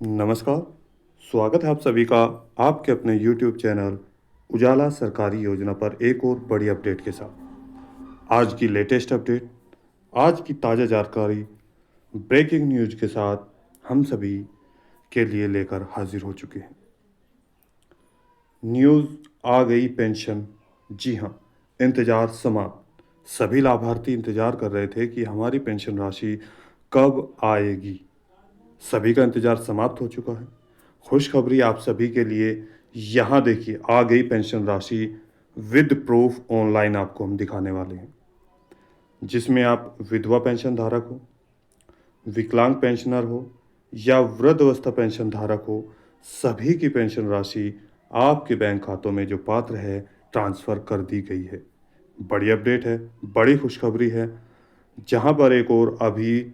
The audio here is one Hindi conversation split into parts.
नमस्कार। स्वागत है आप सभी का आपके अपने YouTube चैनल उजाला सरकारी योजना पर एक और बड़ी अपडेट के साथ। आज की लेटेस्ट अपडेट, आज की ताज़ा जानकारी, ब्रेकिंग न्यूज के साथ हम सभी के लिए लेकर हाजिर हो चुके हैं। न्यूज़ आ गई पेंशन। जी हाँ, इंतज़ार समाप्त। सभी लाभार्थी इंतज़ार कर रहे थे कि हमारी पेंशन राशि कब आएगी। सभी का इंतज़ार समाप्त हो चुका है। खुशखबरी आप सभी के लिए, यहाँ देखिए आ गई पेंशन राशि विद प्रूफ ऑनलाइन आपको हम दिखाने वाले हैं, जिसमें आप विधवा पेंशन धारक हो, विकलांग पेंशनर हो या वृद्धावस्था पेंशन धारक हो, सभी की पेंशन राशि आपके बैंक खातों में जो पात्र है ट्रांसफ़र कर दी गई है। बड़ी अपडेट है, बड़ी खुशखबरी है। जहाँ पर एक और अभी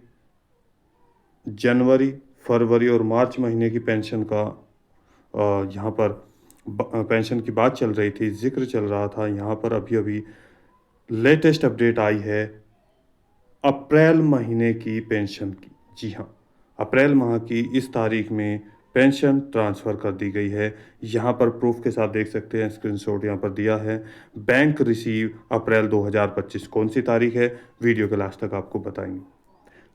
जनवरी, फरवरी और मार्च महीने की पेंशन का यहाँ पर पेंशन की बात चल रही थी, ज़िक्र चल रहा था। यहाँ पर अभी-अभी लेटेस्ट अपडेट आई है अप्रैल महीने की पेंशन की। जी हाँ, अप्रैल माह की इस तारीख में पेंशन ट्रांसफ़र कर दी गई है। यहाँ पर प्रूफ के साथ देख सकते हैं, स्क्रीनशॉट यहाँ पर दिया है। बैंक रिसीव अप्रैल 2025 कौन सी तारीख है, वीडियो के लास्ट तक आपको बताएंगे।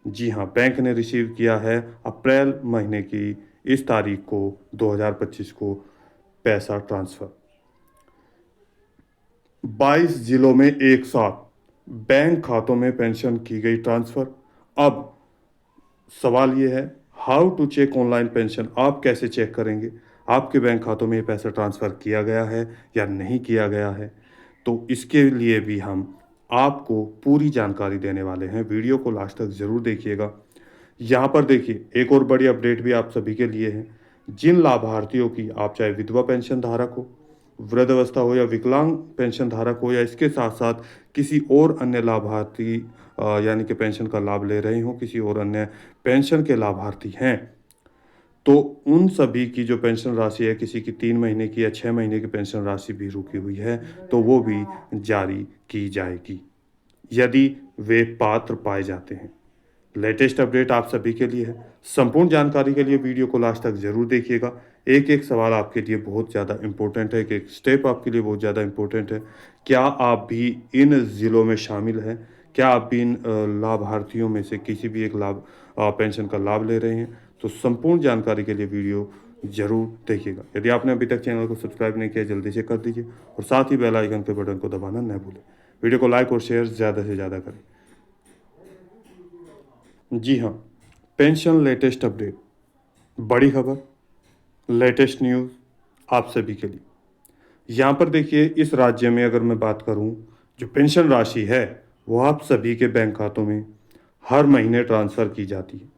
जी हाँ, बैंक ने रिसीव किया है अप्रैल महीने की इस तारीख को 2025 को पैसा ट्रांसफ़र। 22 जिलों में एक साथ बैंक खातों में पेंशन की गई ट्रांसफ़र। अब सवाल ये है, how to check online pension. आप कैसे चेक करेंगे आपके बैंक खातों में ये पैसा ट्रांसफ़र किया गया है या नहीं किया गया है। तो इसके लिए भी हम आपको पूरी जानकारी देने वाले हैं। वीडियो को लास्ट तक ज़रूर देखिएगा। यहाँ पर देखिए एक और बड़ी अपडेट भी आप सभी के लिए है। जिन लाभार्थियों की, आप चाहे विधवा पेंशन धारक हो, वृद्धावस्था हो या विकलांग पेंशन धारक हो, या इसके साथ साथ किसी और अन्य लाभार्थी यानी कि पेंशन का लाभ ले रहे हो, किसी और अन्य पेंशन के लाभार्थी हैं, तो उन सभी की जो पेंशन राशि है, किसी की 3 महीने की या 6 महीने की पेंशन राशि भी रुकी हुई है, तो वो भी जारी की जाएगी यदि वे पात्र पाए जाते हैं। लेटेस्ट अपडेट आप सभी के लिए है। संपूर्ण जानकारी के लिए वीडियो को लास्ट तक ज़रूर देखिएगा। एक एक सवाल आपके लिए बहुत ज़्यादा इम्पोर्टेंट है, एक एक स्टेप आपके लिए बहुत ज़्यादा इम्पोर्टेंट है। क्या आप भी इन ज़िलों में शामिल हैं? क्या आप भी इन लाभार्थियों में से किसी भी एक पेंशन का लाभ ले रहे हैं? तो संपूर्ण जानकारी के लिए वीडियो ज़रूर देखिएगा। यदि आपने अभी तक चैनल को सब्सक्राइब नहीं किया, जल्दी से कर दीजिए और साथ ही बेल आइकन के बटन को दबाना न भूलें। वीडियो को लाइक और शेयर ज़्यादा से ज़्यादा करें। जी हाँ, पेंशन लेटेस्ट अपडेट, बड़ी खबर, लेटेस्ट न्यूज़ आप सभी के लिए। यहाँ पर देखिए, इस राज्य में अगर मैं बात करूँ, जो पेंशन राशि है वो आप सभी के बैंक खातों में हर महीने ट्रांसफ़र की जाती है।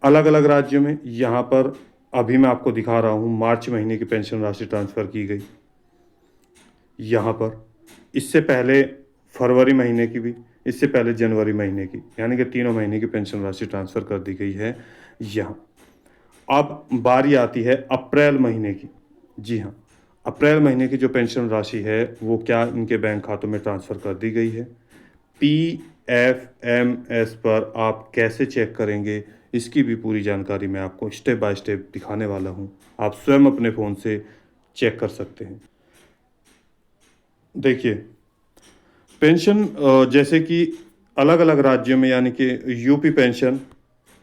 अलग अलग राज्यों में, यहाँ पर अभी मैं आपको दिखा रहा हूँ, मार्च महीने की पेंशन राशि ट्रांसफ़र की गई। यहाँ पर इससे पहले फरवरी महीने की भी, इससे पहले जनवरी महीने की, यानी कि तीनों महीने की पेंशन राशि ट्रांसफ़र कर दी गई है यहाँ। अब बारी आती है अप्रैल महीने की। जी हाँ, अप्रैल महीने की जो पेंशन राशि है वो क्या इनके बैंक खातों में ट्रांसफ़र कर दी गई है। PFMS पर आप कैसे चेक करेंगे, इसकी भी पूरी जानकारी मैं आपको स्टेप बाय स्टेप दिखाने वाला हूँ। आप स्वयं अपने फ़ोन से चेक कर सकते हैं। देखिए, पेंशन जैसे कि अलग अलग राज्यों में, यानी कि यूपी पेंशन,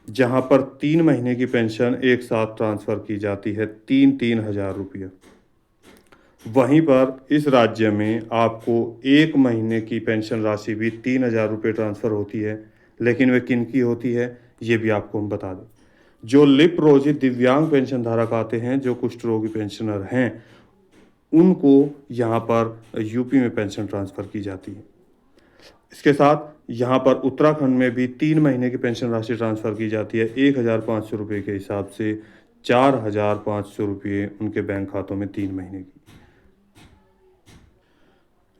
जहाँ पर 3 महीने की पेंशन एक साथ ट्रांसफ़र की जाती है, 3-3 हज़ार रुपये। वहीं पर इस राज्य में आपको 1 महीने की पेंशन राशि भी 3,000 रुपये ट्रांसफ़र होती है, लेकिन वे किन की होती है ये भी आपको हम बता दें। जो लिप-रोजी दिव्यांग पेंशन धारक आते हैं, जो कुष्ठ रोगी पेंशनर हैं, उनको यहाँ पर यूपी में पेंशन ट्रांसफ़र की जाती है। इसके साथ यहाँ पर उत्तराखंड में भी 3 महीने की पेंशन राशि ट्रांसफ़र की जाती है, 1,500 रुपये के हिसाब से 4,500 रुपये उनके बैंक खातों में 3 महीने की।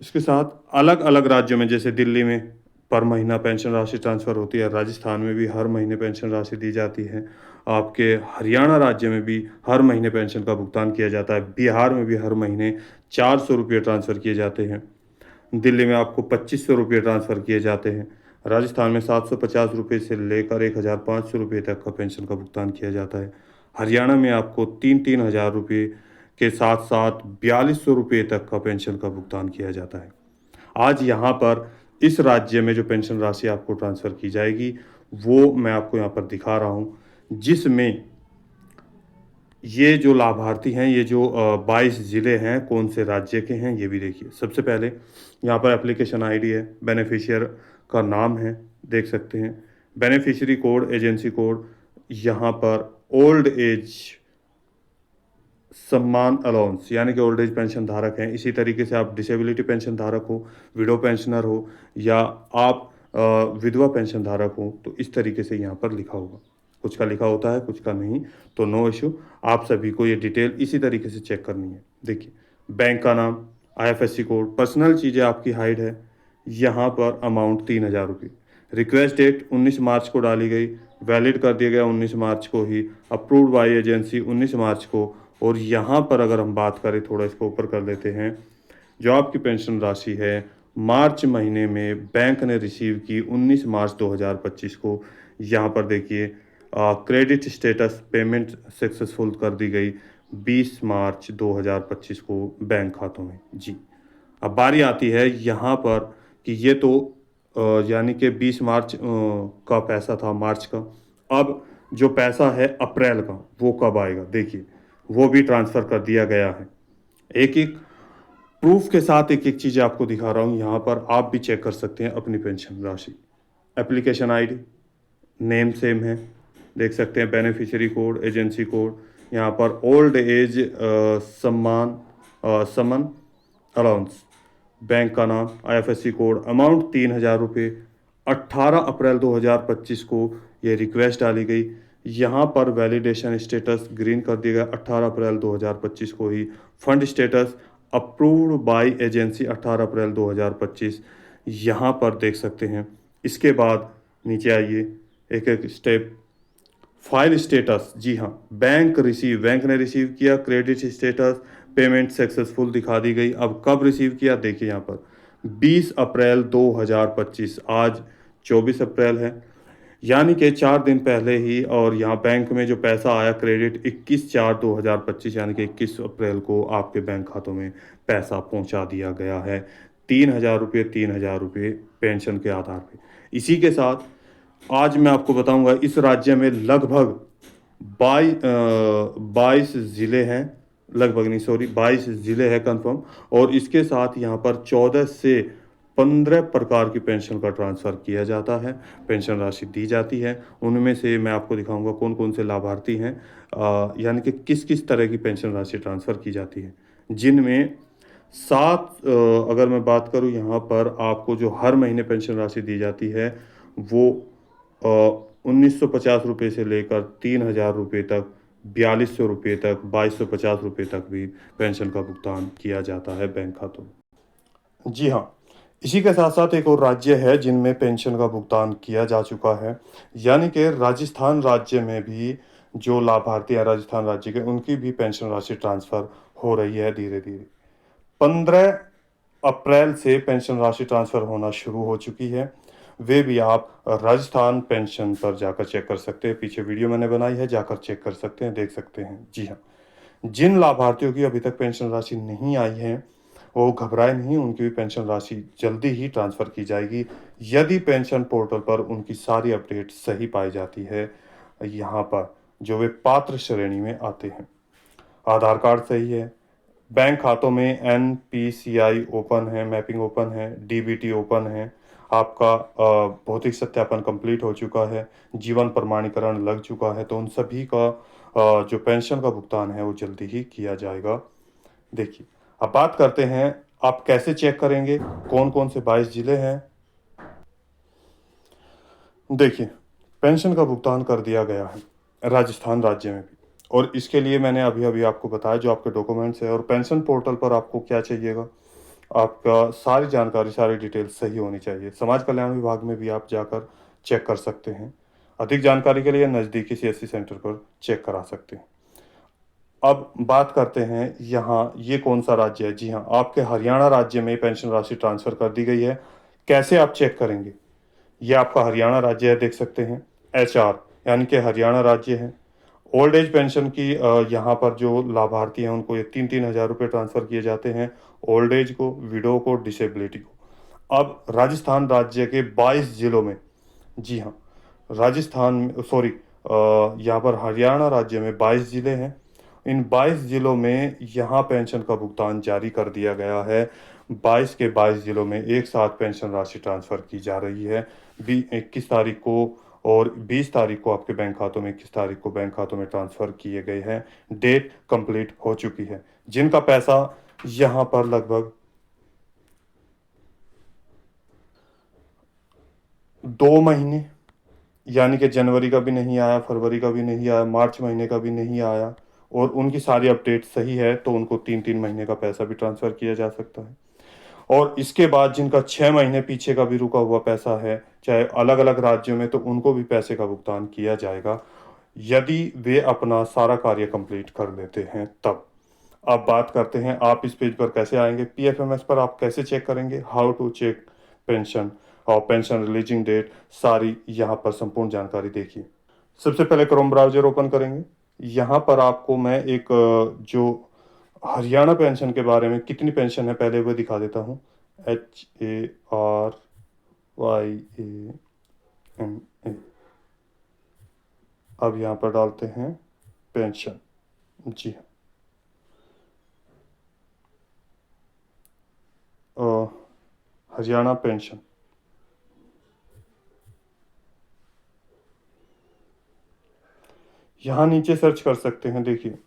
इसके साथ अलग अलग राज्यों में, जैसे दिल्ली में पर महीना पेंशन राशि ट्रांसफ़र होती है, राजस्थान में भी हर महीने पेंशन राशि दी जाती है, आपके हरियाणा राज्य में भी हर महीने पेंशन का भुगतान किया जाता है, बिहार में भी हर महीने 400 रुपये ट्रांसफ़र किए जाते हैं, दिल्ली में आपको 2500 रुपये ट्रांसफ़र किए जाते हैं, राजस्थान में 750 रुपये से लेकर 1500 रुपये तक का पेंशन का भुगतान किया जाता है। हरियाणा में आपको 3-3 हज़ार रुपये के साथ साथ 4200 रुपये तक का पेंशन का भुगतान किया जाता है। आज यहाँ पर इस राज्य में जो पेंशन राशि आपको ट्रांसफ़र की जाएगी, वो मैं आपको यहाँ पर दिखा रहा हूँ, जिसमें ये जो लाभार्थी हैं, ये जो 22 ज़िले हैं, कौन से राज्य के हैं, ये भी देखिए। सबसे पहले यहाँ पर एप्लीकेशन आईडी है, बेनिफिशियर का नाम है, देख सकते हैं। बेनिफिशियरी कोड, एजेंसी कोड, यहाँ पर ओल्ड एज सम्मान अलाउंस यानी कि ओल्ड एज पेंशन धारक हैं। इसी तरीके से आप डिसेबिलिटी पेंशन धारक हो, विडो पेंशनर हो, या आप विधवा पेंशन धारक हो, तो इस तरीके से यहाँ पर लिखा होगा। कुछ का लिखा होता है, कुछ का नहीं, तो नो इशू। आप सभी को ये डिटेल इसी तरीके से चेक करनी है। देखिए, बैंक का नाम, IFSC कोड, पर्सनल चीज़ें, आपकी हाइट है, यहाँ पर अमाउंट 3000 रुपये। रिक्वेस्ट डेट 19 मार्च को डाली गई, वैलिड कर दिया गया 19 मार्च को ही, अप्रूव्ड बाय एजेंसी 19 मार्च को। और यहाँ पर अगर हम बात करें, थोड़ा इसको ऊपर कर लेते हैं, जो आपकी पेंशन राशि है मार्च महीने में बैंक ने रिसीव की 19 मार्च 2025 को। यहाँ पर देखिए, क्रेडिट स्टेटस पेमेंट सक्सेसफुल कर दी गई 20 मार्च 2025 को बैंक खातों में। जी, अब बारी आती है यहाँ पर कि ये तो यानी कि 20 मार्च का पैसा था, मार्च का। अब जो पैसा है अप्रैल का, वो कब आएगा? देखिए, वो भी ट्रांसफ़र कर दिया गया है। एक एक प्रूफ के साथ एक एक चीज़ आपको दिखा रहा हूँ। यहाँ पर आप भी चेक कर सकते हैं अपनी पेंशन राशि। एप्लीकेशन आईडी, नेम सेम है, देख सकते हैं। बेनिफिशियरी कोड, एजेंसी कोड, यहाँ पर old age Samman allowance, bank का नाम, IFSC कोड, अमाउंट 3000 रुपये। 18 अप्रैल 2025 को ये रिक्वेस्ट डाली गई। यहाँ पर वैलिडेशन स्टेटस ग्रीन कर दिया गया 18 अप्रैल 2025 को ही। Fund status approved by agency 18 अप्रैल 2025, यहाँ पर देख सकते हैं। इसके बाद नीचे आइए, एक एक स्टेप। फाइल स्टेटस, जी हाँ, बैंक ने रिसीव किया। क्रेडिट स्टेटस पेमेंट सक्सेसफुल दिखा दी गई। अब कब रिसीव किया? देखिए यहाँ पर 20 अप्रैल 2025, आज 24 अप्रैल है, यानी कि 4 दिन पहले ही। और यहाँ बैंक में जो पैसा आया क्रेडिट 21/4/2025, यानी कि 21 अप्रैल को आपके बैंक खातों में पैसा पहुँचा दिया गया है। 3000 रुपये, 3000 रुपये पेंशन के आधार पे। इसी के साथ आज मैं आपको बताऊंगा, इस राज्य में लगभग 22 ज़िले हैं, लगभग नहीं, सॉरी, 22 ज़िले हैं कंफर्म। और इसके साथ यहाँ पर 14 से 15 प्रकार की पेंशन का ट्रांसफ़र किया जाता है, पेंशन राशि दी जाती है। उनमें से मैं आपको दिखाऊंगा कौन कौन से लाभार्थी हैं, यानी कि किस किस तरह की पेंशन राशि ट्रांसफ़र की जाती है। जिनमें 7, अगर मैं बात करूं, यहाँ पर आपको जो हर महीने पेंशन राशि दी जाती है, वो 1950 रुपये से लेकर 3000 रुपये तक, 4200 रुपये तक, 2250 रुपये तक भी पेंशन का भुगतान किया जाता है बैंक खातों में। जी हाँ, इसी के साथ साथ एक और राज्य है जिनमें पेंशन का भुगतान किया जा चुका है, यानी कि राजस्थान राज्य में भी जो लाभार्थी हैं राजस्थान राज्य के, उनकी भी पेंशन राशि ट्रांसफ़र हो रही है धीरे धीरे। 15 अप्रैल से पेंशन राशि ट्रांसफ़र होना शुरू हो चुकी है। वे भी आप राजस्थान पेंशन पर जाकर चेक कर सकते हैं। पीछे वीडियो मैंने बनाई है, जाकर चेक कर सकते हैं, देख सकते हैं। जी हाँ, जिन लाभार्थियों की अभी तक पेंशन राशि नहीं आई है, वो घबराए नहीं, उनकी भी पेंशन राशि जल्दी ही ट्रांसफ़र की जाएगी, यदि पेंशन पोर्टल पर उनकी सारी अपडेट सही पाई जाती है। यहाँ पर जो वे पात्र श्रेणी में आते हैं, आधार कार्ड सही है, बैंक खातों में NPCI ओपन है, मैपिंग ओपन है, DBT ओपन है, आपका भौतिक सत्यापन कंप्लीट हो चुका है, जीवन प्रमाणीकरण लग चुका है, तो उन सभी का जो पेंशन का भुगतान है वो जल्दी ही किया जाएगा। देखिए, अब बात करते हैं आप कैसे चेक करेंगे, कौन कौन से 22 ज़िले हैं। देखिए, पेंशन का भुगतान कर दिया गया है राजस्थान राज्य में भी, और इसके लिए मैंने अभी अभी आपको बताया जो आपके डॉक्यूमेंट्स है। और पेंशन पोर्टल पर आपको क्या चाहिएगा, आपका सारी जानकारी, सारी डिटेल्स सही होनी चाहिए। समाज कल्याण विभाग में भी आप जाकर चेक कर सकते हैं। अधिक जानकारी के लिए नज़दीकी CSC सेंटर पर चेक करा सकते हैं। अब बात करते हैं यहाँ, ये कौन सा राज्य है। जी हाँ, आपके हरियाणा राज्य में पेंशन राशि ट्रांसफ़र कर दी गई है। कैसे आप चेक करेंगे? ये आपका हरियाणा राज्य है, देख सकते हैं। HR यानी कि हरियाणा राज्य है। ओल्ड एज पेंशन की यहाँ पर जो लाभार्थी हैं उनको ये 3-3 हज़ार रुपये ट्रांसफ़र किए जाते हैं, ओल्ड एज को, विडो को, डिसेबिलिटी को। अब राजस्थान राज्य के 22 जिलों में, जी हाँ, राजस्थान में सॉरी यहाँ पर हरियाणा राज्य में 22 ज़िले हैं। इन 22 ज़िलों में यहाँ पेंशन का भुगतान जारी कर दिया गया है। 22 के 22 ज़िलों में एक साथ पेंशन राशि ट्रांसफ़र की जा रही है। 21 तारीख को और 20 तारीख को आपके बैंक खातों में, 21 तारीख को बैंक खातों में ट्रांसफ़र किए गए हैं। डेट कंप्लीट हो चुकी है। जिनका पैसा यहाँ पर लगभग 2 महीने, यानी कि जनवरी का भी नहीं आया, फरवरी का भी नहीं आया, मार्च महीने का भी नहीं आया, और उनकी सारी अपडेट सही है, तो उनको 3-3 महीने का पैसा भी ट्रांसफ़र किया जा सकता है। और इसके बाद जिनका 6 महीने पीछे का भी रुका हुआ पैसा है, चाहे अलग अलग राज्यों में, तो उनको भी पैसे का भुगतान किया जाएगा, यदि वे अपना सारा कार्य कंप्लीट कर लेते हैं तब। अब बात करते हैं आप इस पेज पर कैसे आएंगे। PFMS पर आप कैसे चेक करेंगे, हाउ टू चेक पेंशन और पेंशन रिलीजिंग डेट, सारी यहाँ पर संपूर्ण जानकारी देखिए। सबसे पहले क्रोम ब्राउज़र ओपन करेंगे। यहाँ पर आपको मैं एक जो हरियाणा पेंशन के बारे में कितनी पेंशन है पहले वो दिखा देता हूँ। HARYANA। अब यहाँ पर डालते हैं पेंशन, जी हाँ, हरियाणा पेंशन। यहाँ नीचे सर्च कर सकते हैं। देखिए,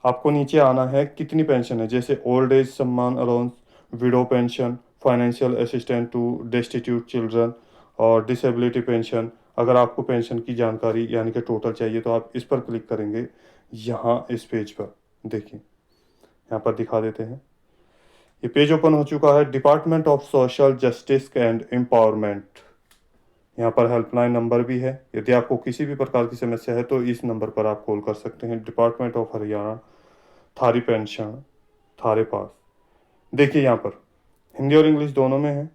आपको नीचे आना है कितनी पेंशन है, जैसे old age Samman allowance, widow pension, financial assistant to destitute children और डिसेबिलिटी पेंशन। अगर आपको पेंशन की जानकारी यानी कि टोटल चाहिए तो आप इस पर क्लिक करेंगे। यहाँ इस पेज पर देखिए, यहाँ पर दिखा देते हैं। ये पेज ओपन हो चुका है। Department of social justice and empowerment, यहाँ पर हेल्पलाइन नंबर भी है। यदि आपको किसी भी प्रकार की समस्या है तो इस नंबर पर आप कॉल कर सकते हैं। डिपार्टमेंट ऑफ हरियाणा, थारी पेंशन, थारे पास। देखिए यहाँ पर हिंदी और इंग्लिश दोनों में है।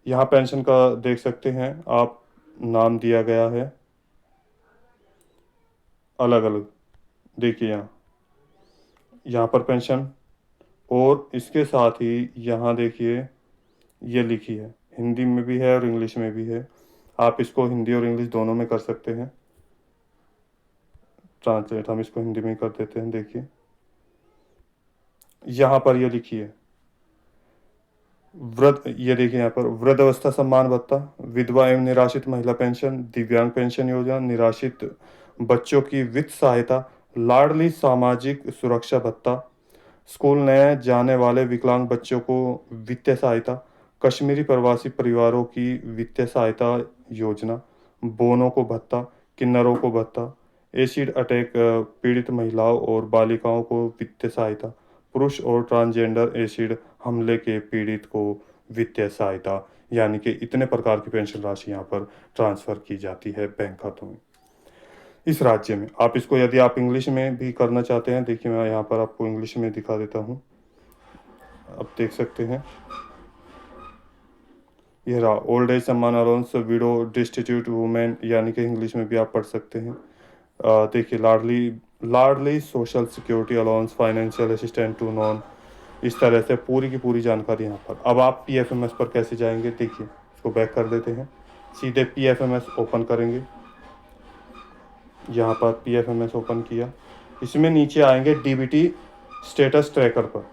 यहाँ पेंशन का देख सकते हैं आप, नाम दिया गया है अलग अलग। देखिए यहाँ, यहाँ पर पेंशन, और इसके साथ ही यहाँ देखिए ये लिखी है, हिंदी में भी है और इंग्लिश में भी है। आप इसको हिंदी और इंग्लिश दोनों में कर सकते हैं ट्रांसलेट। हम इसको हिंदी में कर देते हैं। देखिए यहाँ पर ये लिखी है वृद्ध, ये देखिए यहाँ पर वृद्धावस्था सम्मान भत्ता, विधवा एवं निराश्रित महिला पेंशन, दिव्यांग पेंशन योजना, निराश्रित बच्चों की वित्त सहायता, लाडली सामाजिक सुरक्षा भत्ता, स्कूल नए जाने वाले विकलांग बच्चों को वित्तीय सहायता, कश्मीरी प्रवासी परिवारों की वित्तीय सहायता योजना, बोनों को भत्ता, किन्नरों को भत्ता, एसिड अटैक पीड़ित महिलाओं और बालिकाओं को वित्तीय सहायता, पुरुष और ट्रांसजेंडर एसिड हमले के पीड़ित को वित्तीय सहायता। यानी कि इतने प्रकार की पेंशन राशि यहाँ पर ट्रांसफ़र की जाती है बैंक खातों में इस राज्य में। आप इसको यदि आप इंग्लिश में भी करना चाहते हैं, देखिए मैं यहाँ पर आपको इंग्लिश में दिखा देता हूँ। आप देख सकते हैं, ये रहा old age Samman allowance, window, destitute women, यानी कि इंग्लिश में भी आप पढ़ सकते हैं। देखिए Ladli, Ladli social security allowance, financial assistant to non, इस तरह से पूरी की पूरी जानकारी यहाँ पर। अब आप PFMS पर कैसे जाएंगे, देखिए इसको बैक कर देते हैं, सीधे PFMS ओपन करेंगे। यहाँ पर PFMS ओपन किया, इसमें नीचे आएंगे DBT स्टेटस ट्रैकर पर,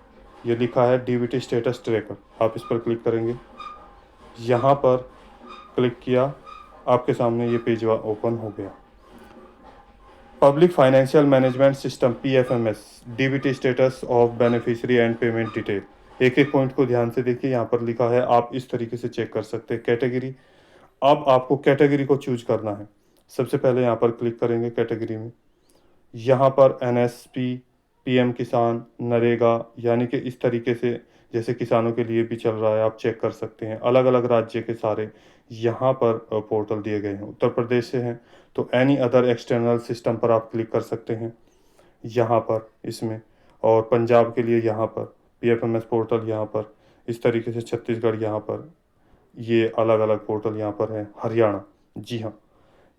यह लिखा है DBT स्टेटस ट्रैकर। आप इस पर क्लिक करेंगे। यहाँ पर क्लिक किया, आपके सामने ये पेज ओपन हो गया। Public financial management system PFMS, DBT status of beneficiary and payment detail. एक एक पॉइंट को ध्यान से देखिए, यहाँ पर लिखा है, आप इस तरीके से चेक कर सकते हैं। कैटेगरी, अब आपको कैटेगरी को चूज करना है। सबसे पहले यहाँ पर क्लिक करेंगे कैटेगरी में। यहाँ पर NSP, PM किसान, नरेगा, यानी कि इस तरीके से जैसे किसानों के लिए भी चल रहा है, आप चेक कर सकते हैं। अलग अलग राज्य के सारे यहाँ पर पोर्टल दिए गए हैं। उत्तर प्रदेश से हैं तो एनी अदर एक्सटर्नल सिस्टम पर आप क्लिक कर सकते हैं यहाँ पर इसमें। और पंजाब के लिए यहाँ पर PFMS पोर्टल, यहाँ पर इस तरीके से छत्तीसगढ़ यहाँ पर, ये अलग अलग पोर्टल यहाँ पर है। हरियाणा, जी हाँ,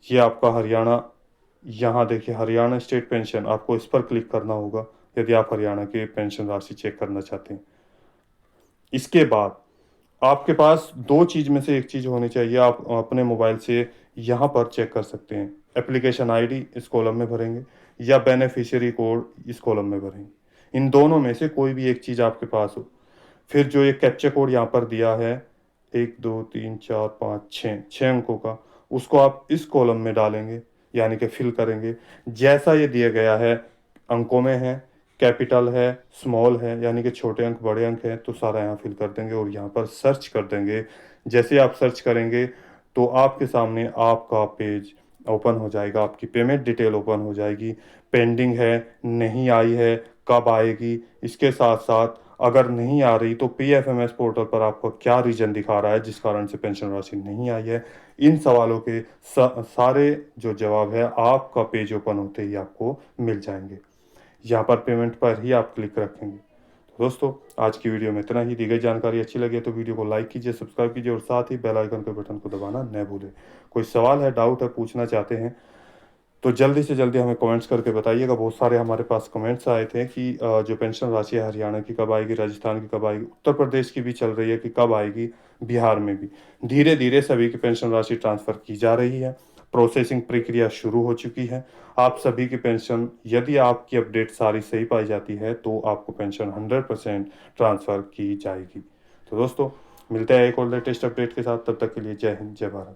ये आपका हरियाणा। यहाँ देखिए हरियाणा स्टेट पेंशन, आपको इस पर क्लिक करना होगा यदि आप हरियाणा की पेंशन राशि चेक करना चाहते हैं। इसके बाद आपके पास दो चीज़ में से एक चीज़ होनी चाहिए। आप अपने मोबाइल से यहाँ पर चेक कर सकते हैं। एप्लीकेशन आईडी इस कॉलम में भरेंगे या बेनिफिशियरी कोड इस कॉलम में भरेंगे। इन दोनों में से कोई भी एक चीज़ आपके पास हो। फिर जो ये कैप्चा कोड यहाँ पर दिया है 1 2 3 4 5 6 अंकों का, उसको आप इस कॉलम में डालेंगे, यानी कि फिल करेंगे जैसा ये दिया गया है। अंकों में है, कैपिटल है, स्मॉल है, यानी कि छोटे अंक बड़े अंक हैं, तो सारा यहाँ फिल कर देंगे और यहाँ पर सर्च कर देंगे। जैसे आप सर्च करेंगे तो आपके सामने आपका पेज ओपन हो जाएगा, आपकी पेमेंट डिटेल ओपन हो जाएगी। पेंडिंग है, नहीं आई है, कब आएगी, इसके साथ साथ अगर नहीं आ रही तो पीएफएमएस पोर्टल पर आपको क्या रीजन दिखा रहा है जिस कारण से पेंशन राशि नहीं आई है। इन सवालों के सारे जो जवाब है आपका पेज ओपन होते ही आपको मिल जाएंगे। यहाँ पर पेमेंट पर ही आप क्लिक रखेंगे। तो दोस्तों, आज की वीडियो में इतना ही। दी गई जानकारी अच्छी लगे तो वीडियो को लाइक कीजिए, सब्सक्राइब कीजिए और साथ ही बेल आइकन के बटन को दबाना न भूलें। कोई सवाल है, डाउट है, पूछना चाहते हैं तो जल्दी से जल्दी हमें कमेंट्स करके बताइएगा। बहुत सारे हमारे पास कमेंट्स आए थे कि जो पेंशन राशि है हरियाणा की कब आएगी, राजस्थान की कब आएगी, उत्तर प्रदेश की भी चल रही है कि कब आएगी, बिहार में भी। धीरे धीरे सभी की पेंशन राशि ट्रांसफ़र की जा रही है। प्रोसेसिंग प्रक्रिया शुरू हो चुकी है। आप सभी की पेंशन, यदि आपकी अपडेट सारी सही पाई जाती है तो आपको पेंशन 100% ट्रांसफ़र की जाएगी। तो दोस्तों, मिलते हैं एक और लेटेस्ट अपडेट के साथ। तब तक के लिए जय हिंद, जय भारत।